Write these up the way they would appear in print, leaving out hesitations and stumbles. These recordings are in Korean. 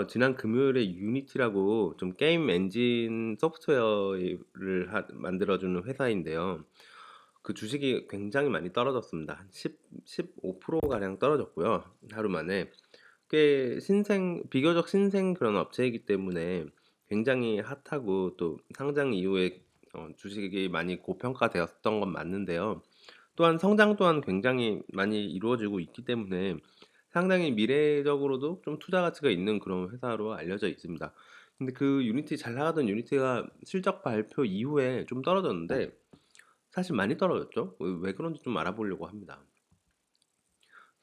지난 금요일에 유니티라고 좀 게임 엔진 소프트웨어를 만들어주는 회사인데요. 그 주식이 굉장히 많이 떨어졌습니다. 한 15%가량 떨어졌고요. 하루 만에. 꽤 비교적 신생 그런 업체이기 때문에 굉장히 핫하고 또 상장 이후에 주식이 많이 고평가되었던 건 맞는데요. 또한 성장 또한 굉장히 많이 이루어지고 있기 때문에 상당히 미래적으로도 좀 투자 가치가 있는 그런 회사로 알려져 있습니다. 근데 그 유니티 잘 나가던 유니티가 실적 발표 이후에 좀 떨어졌는데 사실 많이 떨어졌죠. 왜 그런지 좀 알아보려고 합니다.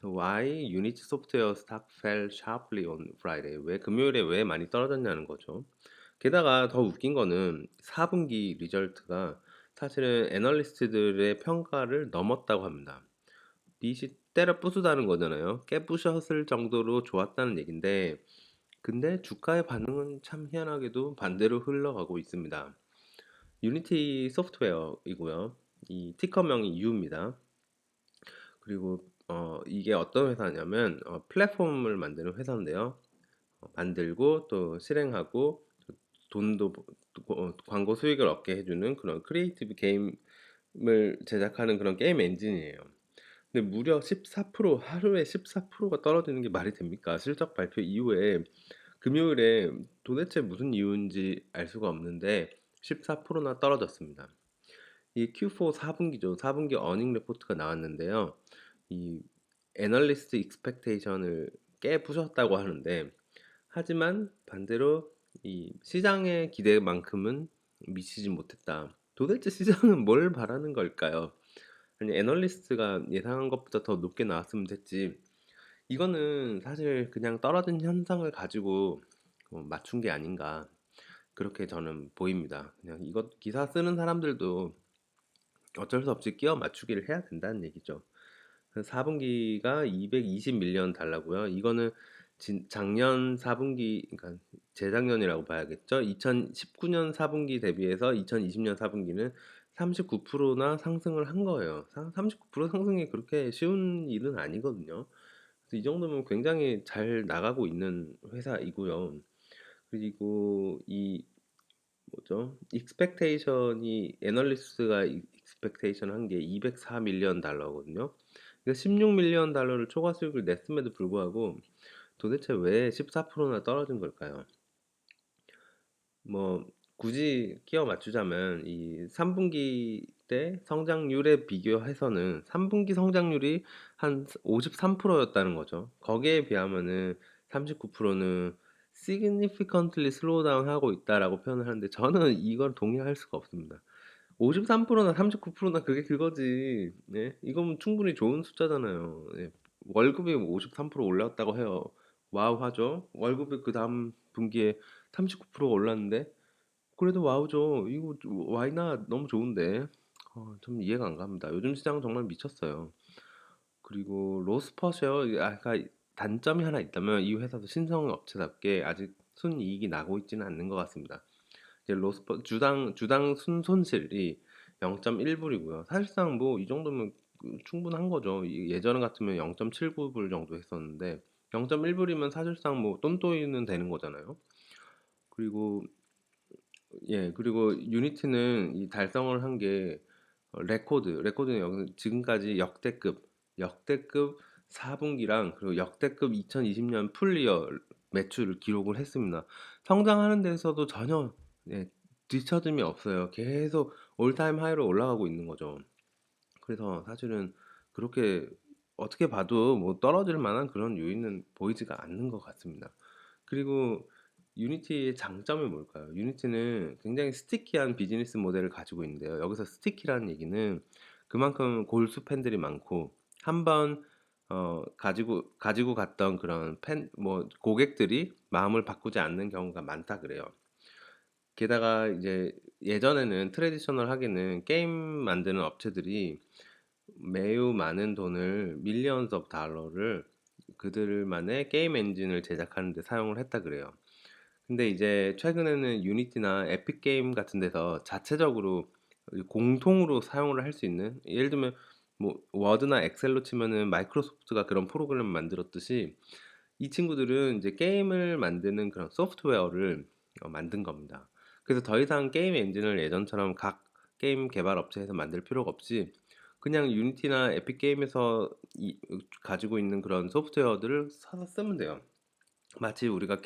So why Unity Software stock fell sharply on Friday? 왜 금요일에 왜 많이 떨어졌냐는 거죠. 게다가 더 웃긴 거는 4분기 리절트가 사실은 애널리스트들의 평가를 넘었다고 합니다. 빛이 때려 부수다는 거잖아요. 깨부셨을 정도로 좋았다는 얘긴데, 근데 주가의 반응은 참 희한하게도 반대로 흘러가고 있습니다. 유니티 소프트웨어이고요. 이 티커명이 U입니다. 그리고 이게 어떤 회사냐면 플랫폼을 만드는 회사인데요. 만들고 또 실행하고 돈도 광고 수익을 얻게 해주는 그런 크리에이티브 게임을 제작하는 그런 게임 엔진이에요. 근데 무려 14% 하루에 14%가 떨어지는 게 말이 됩니까? 실적 발표 이후에 금요일에 도대체 무슨 이유인지 알 수가 없는데 14%나 떨어졌습니다. 이 Q4 4분기죠. 4분기 어닝 리포트가 나왔는데요. 이 애널리스트 익스펙테이션을 깨부셨다고 하는데 하지만 반대로 이 시장의 기대만큼은 미치지 못했다. 도대체 시장은 뭘 바라는 걸까요? 아니 애널리스트가 예상한 것보다 더 높게 나왔으면 됐지. 이거는 사실 그냥 떨어진 현상을 가지고 맞춘 게 아닌가 그렇게 저는 보입니다. 그냥 이것 기사 쓰는 사람들도 어쩔 수 없이 끼워 맞추기를 해야 된다는 얘기죠. 4분기가 220 밀리언 달러고요. 이거는 작년 4분기, 그러니까 재작년이라고 봐야겠죠. 2019년 4분기 대비해서 2020년 4분기는 39%나 상승을 한 거예요. 39% 상승이 그렇게 쉬운 일은 아니거든요. 그래서 이 정도면 굉장히 잘 나가고 있는 회사이고요. 그리고 이 뭐죠? 익스펙테이션이 애널리스트가 익스펙테이션 한 게 204 밀리언 달러거든요. 그러니까 16 밀리언 달러를 초과 수익을 냈음에도 불구하고 도대체 왜 14%나 떨어진 걸까요? 뭐 굳이 끼워 맞추자면 이 3분기 때 성장률에 비교해서는 3분기 성장률이 한 53%였다는 거죠. 거기에 비하면은 39%는 significantly slow down 하고 있다라고 표현을 하는데 저는 이걸 동의할 수가 없습니다. 53%나 39%나 그게 그거지. 네? 이건 충분히 좋은 숫자잖아요. 예. 월급이 53% 올랐다고 해요. 와우 하죠. 월급이 그 다음 분기에 39%가 올랐는데 그래도 와우죠. 이거 와이나 너무 좋은데. 좀 이해가 안 갑니다. 요즘 시장 정말 미쳤어요. 그리고 로스퍼셔 아까 단점이 하나 있다면 이 회사도 신성 업체답게 아직 순이익이 나고 있지는 않는 것 같습니다. 이제 로스퍼 주당 순손실이 0.1불이고요. 사실상 뭐 이 정도면 충분한 거죠. 예전 같으면 0.79불 정도 했었는데 0.1불이면 사실상 뭐 똔똔이는 되는 거잖아요. 그리고 그리고 유니티는 이 달성을 한 게 레코드는 여기 지금까지 역대급 4분기랑 그리고 역대급 2020년 풀이어 매출을 기록을 했습니다. 성장하는 데서도 전혀 뒤처짐이 없어요. 계속 올타임 하이로 올라가고 있는 거죠. 그래서 사실은 그렇게 어떻게 봐도 뭐 떨어질 만한 그런 요인은 보이지가 않는 것 같습니다. 그리고 유니티의 장점이 뭘까요? 유니티는 굉장히 스티키한 비즈니스 모델을 가지고 있는데요. 여기서 스티키라는 얘기는 그만큼 골수 팬들이 많고 한번 가지고 갔던 그런 고객들이 마음을 바꾸지 않는 경우가 많다 그래요. 게다가 이제 예전에는 트레디셔널하게는 게임 만드는 업체들이 매우 많은 돈을 밀리언스 업 달러를 그들만의 게임 엔진을 제작하는 데 사용을 했다 그래요. 근데 이제 최근에는 유니티나 에픽 게임 같은 데서 자체적으로 공통으로 사용을 할 수 있는 예를 들면 뭐 워드나 엑셀로 치면은 마이크로소프트가 그런 프로그램을 만들었듯이 이 친구들은 이제 게임을 만드는 그런 소프트웨어를 만든 겁니다. 그래서 더 이상 게임 엔진을 예전처럼 각 게임 개발 업체에서 만들 필요가 없이 그냥 유니티나 에픽 게임에서 가지고 있는 그런 소프트웨어들을 사서 쓰면 돼요. 마치 우리가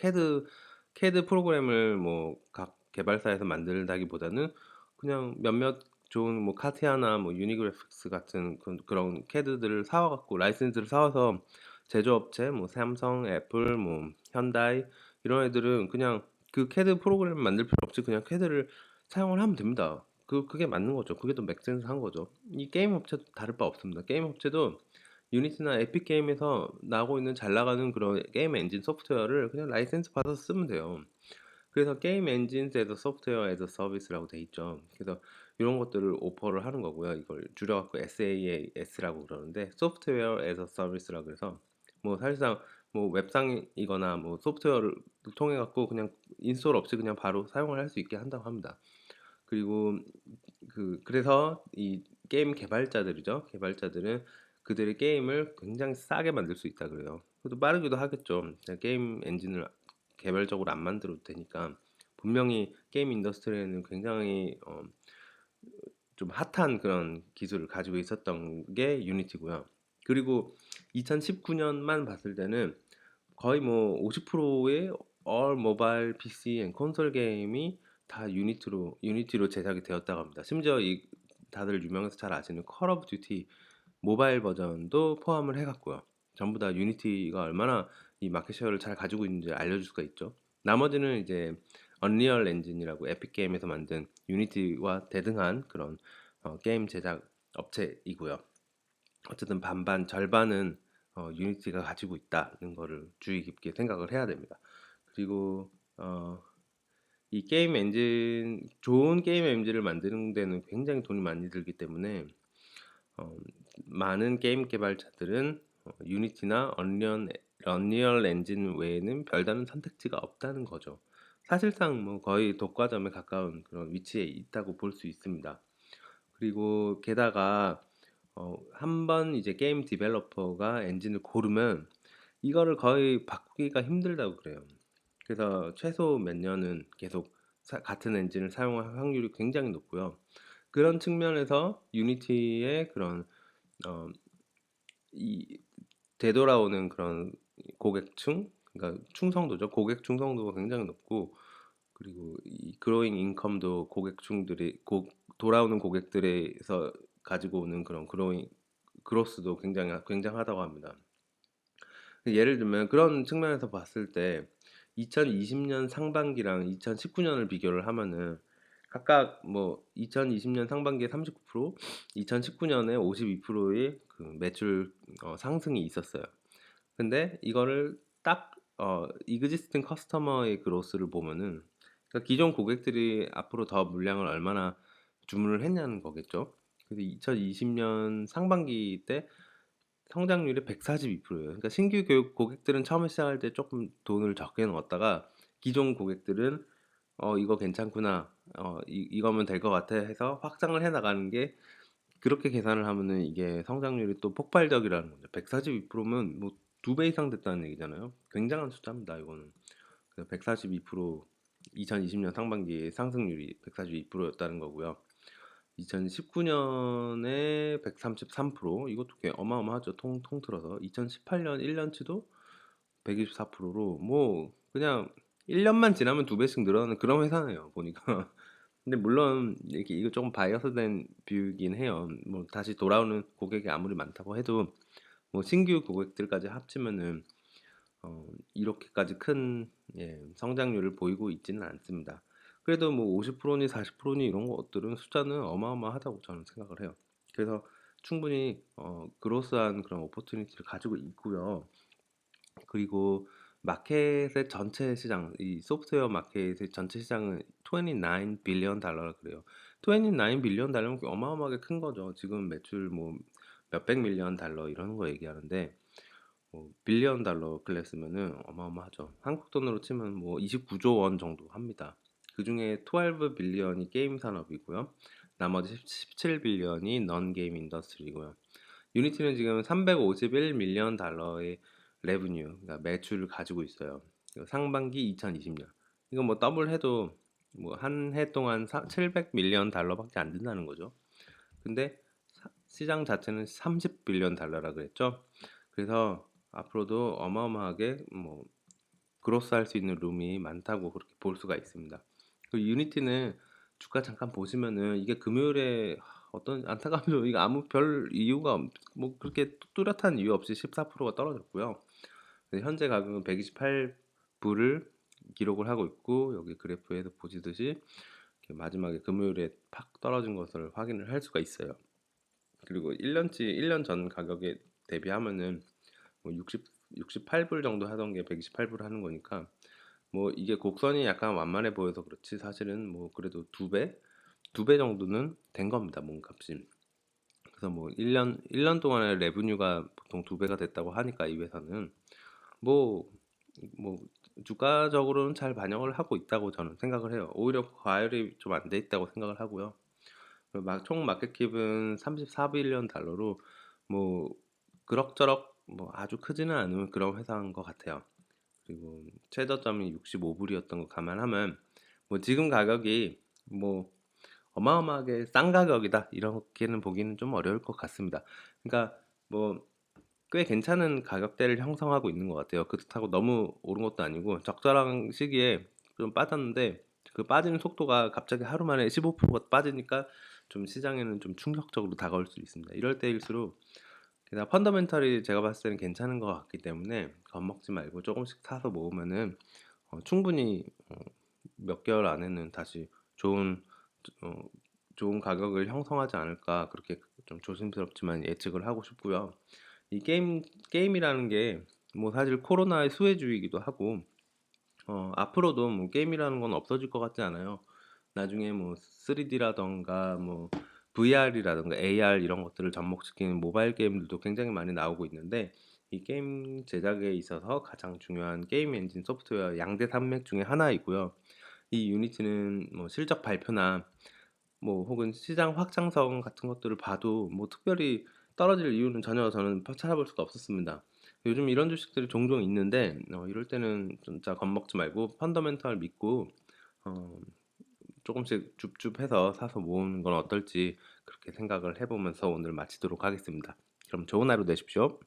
CAD 프로그램을 뭐 각 개발사에서 만들다기보다는 그냥 몇몇 좋은 뭐 카티아나 뭐 유니그래픽스 같은 그런 CAD들을 사와 갖고 라이센스를 사와서 제조업체 뭐 삼성, 애플, 뭐 현다이 이런 애들은 그냥 그 CAD 프로그램 만들 필요 없이 그냥 CAD를 사용을 하면 됩니다. 그게 맞는 거죠. 그게 더 맥센스한 거죠. 이 게임 업체도 다를 바 없습니다. 게임 업체도 유니티나 에픽 게임에서 나오고 있는 잘 나가는 그런 게임 엔진 소프트웨어를 그냥 라이센스 받아서 쓰면 돼요. 그래서 게임 엔진스 에서 소프트웨어 에서 서비스라고 돼 있죠. 그래서 이런 것들을 오퍼를 하는 거고요. 이걸 줄여갖고 SaaS라고 그러는데 소프트웨어 에서 서비스라고 해서 뭐 사실상 뭐 웹상이거나 뭐 소프트웨어를 통해 갖고 그냥 인스톨 없이 그냥 바로 사용을 할 수 있게 한다고 합니다. 그리고 그래서 이 게임 개발자들이죠. 개발자들은 그들의 게임을 굉장히 싸게 만들 수 있다 그래요. 그래도 빠르기도 하겠죠. 게임 엔진을 개별적으로 안 만들어도 되니까 분명히 게임 인더스트리에는 굉장히 좀 핫한 그런 기술을 가지고 있었던 게 유니티고요. 그리고 2019년만 봤을 때는 거의 뭐 50%의 all mobile PC and 콘솔 게임이 다 유니티로 제작이 되었다고 합니다. 심지어 이 다들 유명해서 잘 아시는 컬 오브 듀티 모바일 버전도 포함을 해갔고요. 전부 다 유니티가 얼마나 이 마켓 쉐어를 잘 가지고 있는지 알려줄 수가 있죠. 나머지는 이제 언리얼 엔진이라고 에픽 게임에서 만든 유니티와 대등한 그런 게임 제작 업체이고요. 어쨌든 반반 절반은 유니티가 가지고 있다는 거를 주의 깊게 생각을 해야 됩니다. 그리고 이 게임 엔진 좋은 게임 엔진을 만드는 데는 굉장히 돈이 많이 들기 때문에 어, 많은 게임 개발자들은 유니티나 언리얼 엔진 외에는 별다른 선택지가 없다는 거죠. 사실상 뭐 거의 독과점에 가까운 그런 위치에 있다고 볼 수 있습니다. 그리고 게다가 한번 이제 게임 디벨로퍼가 엔진을 고르면 이거를 거의 바꾸기가 힘들다고 그래요. 그래서 최소 몇 년은 계속 같은 엔진을 사용할 확률이 굉장히 높고요. 그런 측면에서 유니티의 그런 어, 이 되돌아오는 그런 고객층, 그러니까 충성도죠. 고객 충성도가 굉장히 높고, 그리고 이 그로잉 인컴도 돌아오는 고객들에서 가지고 오는 그런 그로스도 굉장하다고 합니다. 예를 들면 그런 측면에서 봤을 때 2020년 상반기랑 2019년을 비교를 하면은 각각 뭐 2020년 상반기에 39%, 2019년에 52%의 그 매출 상승이 있었어요. 근데 이거를 딱 existing 커스터머의 그로스를 보면은 그러니까 기존 고객들이 앞으로 더 물량을 얼마나 주문을 했냐는 거겠죠. 그래서 2020년 상반기 때 성장률이 142%예요. 그러니까 신규 교육 고객들은 처음에 시작할 때 조금 돈을 적게 넣었다가 기존 고객들은 이거 괜찮구나. 이거면 될 것 같아 해서 확장을 해 나가는 게 그렇게 계산을 하면은 이게 성장률이 또 폭발적이라는 거죠. 142%면 뭐 두 배 이상 됐다는 얘기잖아요. 굉장한 숫자입니다, 이거는. 142% 2020년 상반기 상승률이 142%였다는 거고요. 2019년에 133% 이것도 꽤 어마어마하죠. 통틀어서 2018년 1년치도 124%로 뭐 그냥 1년만 지나면 두 배씩 늘어나는 그런 회사네요. 보니까. 근데 물론 이게 이거 조금 바이어스된 뷰이긴 해요. 뭐 다시 돌아오는 고객이 아무리 많다고 해도 뭐 신규 고객들까지 합치면은 이렇게까지 큰 성장률을 보이고 있지는 않습니다. 그래도 뭐 50%니 40%니 이런 것들은 숫자는 어마어마하다고 저는 생각을 해요. 그래서 충분히 그로스한 그런 오퍼튜니티를 가지고 있고요. 그리고 마켓의 전체 시장, 이 소프트웨어 마켓의 전체 시장은 29 빌리언 달러라 그래요. 29 빌리언 달러면 어마어마하게 큰 거죠. 지금 매출 뭐 몇백 밀리언 달러 이런 거 얘기하는데 빌리언 달러 클래스면은 어마어마하죠. 한국 돈으로 치면 뭐 29조 원 정도 합니다. 그 중에 12 빌리언이 게임 산업이고요. 나머지 17 빌리언이 넌 게임 인더스트리고요. 유니티는 지금 351 밀리언 달러의 레브뉴, 그러니까 매출을 가지고 있어요. 상반기 2020년. 이거 뭐 더블 해도 뭐 한 해 동안 700 밀리언 달러밖에 안 된다는 거죠. 근데 시장 자체는 30 빌리언 달러라 그랬죠. 그래서 앞으로도 어마어마하게 뭐 그로스할 수 있는 룸이 많다고 그렇게 볼 수가 있습니다. 그 유니티는 주가 잠깐 보시면은 이게 금요일에 어떤 안타깝게도 이거 아무 별 이유가 뭐 그렇게 뚜렷한 이유 없이 14%가 떨어졌고요. 현재 가격은 128불을 기록을 하고 있고, 여기 그래프에서 보시듯이 마지막에 금요일에 팍 떨어진 것을 확인을 할 수가 있어요. 그리고 1년 전 가격에 대비하면은 뭐 68불 정도 하던 게 128불 하는 거니까, 뭐 이게 곡선이 약간 완만해 보여서 그렇지 사실은 뭐 그래도 두 배 정도는 된 겁니다, 몸값이. 그래서 뭐 1년 동안의 레브뉴가 보통 두 배가 됐다고 하니까 이 회사는 뭐, 뭐 주가적으로는 잘 반영을 하고 있다고 저는 생각을 해요. 오히려 과열이 좀 안 돼 있다고 생각을 하고요. 총 마켓캡은 34빌리언 달러로 뭐 그럭저럭 뭐 아주 크지는 않은 그런 회사인 것 같아요. 그리고 최저점이 65불이었던 거 감안하면 뭐 지금 가격이 뭐 어마어마하게 싼 가격이다 이렇게는 보기는 좀 어려울 것 같습니다. 그러니까 뭐 꽤 괜찮은 가격대를 형성하고 있는 것 같아요. 그렇다고 너무 오른 것도 아니고 적절한 시기에 좀 빠졌는데, 그 빠지는 속도가 갑자기 하루 만에 15%가 빠지니까 좀 시장에는 좀 충격적으로 다가올 수 있습니다. 이럴 때일수록 게다가 펀더멘털이 제가 봤을 때는 괜찮은 것 같기 때문에 겁먹지 말고 조금씩 사서 모으면은 충분히 몇 개월 안에는 다시 좋은 어, 좋은 가격을 형성하지 않을까, 그렇게 좀 조심스럽지만 예측을 하고 싶고요. 이 게임이라는 게 뭐 사실 코로나의 수혜주의이기도 하고, 앞으로도 뭐 게임이라는 건 없어질 것 같지 않아요. 나중에 뭐 3D라던가 뭐 VR이라던가 AR 이런 것들을 접목시키는 모바일 게임들도 굉장히 많이 나오고 있는데, 이 게임 제작에 있어서 가장 중요한 게임 엔진 소프트웨어 양대 산맥 중에 하나이고요. 이 유니티는 뭐 실적 발표나 뭐 혹은 시장 확장성 같은 것들을 봐도 뭐 특별히 떨어질 이유는 전혀 저는 찾아볼 수가 없었습니다. 요즘 이런 주식들이 종종 있는데 이럴 때는 진짜 겁먹지 말고 펀더멘털 믿고 어, 조금씩 줍줍해서 사서 모으는 건 어떨지 그렇게 생각을 해보면서 오늘 마치도록 하겠습니다. 그럼 좋은 하루 되십시오.